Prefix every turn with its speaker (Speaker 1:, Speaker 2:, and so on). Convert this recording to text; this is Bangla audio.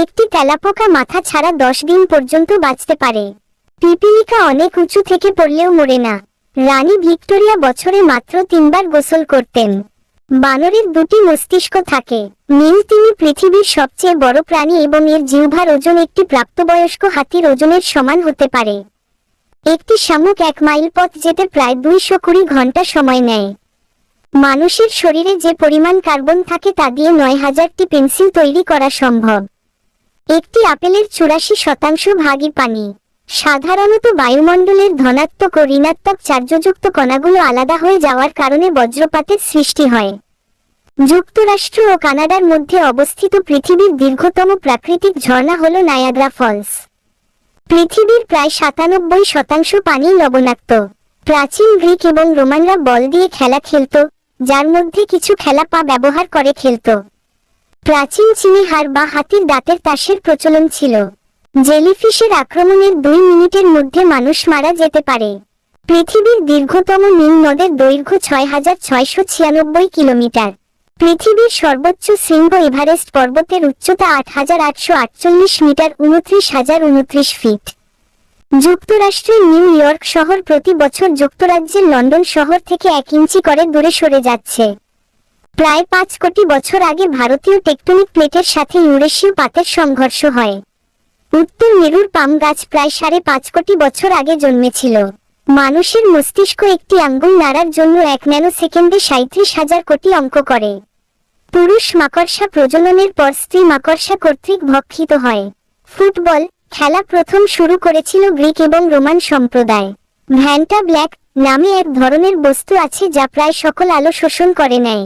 Speaker 1: একটি তেলাপোকা মাথা ছাড়া 10 দিন পর্যন্ত বাঁচতে পারে। পিপিলিকা অনেক উঁচু থেকে পড়লেও মরে না। রানী ভিক্টোরিয়া বছরে মাত্র 3 বার গোসল করতেন। বানরের 2টি মস্তিষ্ক থাকে। নীল তিমি পৃথিবীর সবচেয়ে বড় প্রাণী এবং এর জিহ্বার ওজন একটি প্রাপ্তবয়স্ক হাতির ওজনের সমান হতে পারে। একটি শামুক 1 মাইল পথ যেতে প্রায় 220 ঘন্টা সময় নেয়। মানুষের শরীরে যে পরিমাণ কার্বন থাকে তা দিয়ে 9000টি পেন্সিল তৈরি করা সম্ভব। একটি আপেলের 84% ভাগই পানি। সাধারণত বায়ুমণ্ডলের ধনাত্মক ও ঋণাত্মক চার্জযুক্ত কণাগুলো আলাদা হয়ে যাওয়ার কারণে বজ্রপাতের সৃষ্টি হয়। যুক্তরাষ্ট্র ও কানাডার মধ্যে অবস্থিত পৃথিবীর দীর্ঘতম প্রাকৃতিক ঝর্ণা হল নায়াগ্রা ফলস। পৃথিবীর প্রায় 97% পানি লবণাক্ত। প্রাচীন গ্রিক এবং রোমানরা বল দিয়ে খেলা খেলত, যার মধ্যে কিছু খেলা পা ব্যবহার করে খেলত। প্রাচীন চীনে হাড় বা হাতির দাঁতের তাসের প্রচলন ছিল। জেলিফিশের আক্রমণের 2 মিনিটের মধ্যে মানুষ মারা যেতে পারে। পৃথিবীর দীর্ঘতম নীল নদের দৈর্ঘ্য 6696 কিলোমিটার। পৃথিবীর সর্বোচ্চ শৃঙ্গ এভারেস্ট পর্বতের উচ্চতা 8848 মিটার 29029 ফিট। যুক্তরাষ্ট্রের নিউ ইয়র্ক শহর প্রতি বছর যুক্তরাজ্যের লন্ডন শহর থেকে 1 ইঞ্চি করে দূরে সরে যাচ্ছে। প্রায় 5 কোটি বছর আগে ভারতীয় টেকটনিক প্লেটের সাথে ইউরেশীয় পাতের সংঘর্ষ হয়। উত্তর মেরুর পাম গাছ প্রায় 5.5 কোটি বছর আগে জন্মেছিল। মানুষের মস্তিষ্ক একটি আঙ্গুল নাড়ার জন্য 1 ন্যানোসেকেন্ডে 37,000 কোটি অঙ্ক করে। পুরুষ মাকড়সা প্রজননের পর স্ত্রী মাকড়সা কর্তৃক ভক্ষিত হয়। ফুটবল খেলা প্রথম শুরু করেছিল গ্রিক এবং রোমান সম্প্রদায়। ভ্যান্টা ব্ল্যাক নামে এক ধরনের বস্তু আছে যা প্রায় সকল আলো শোষণ করে নেয়।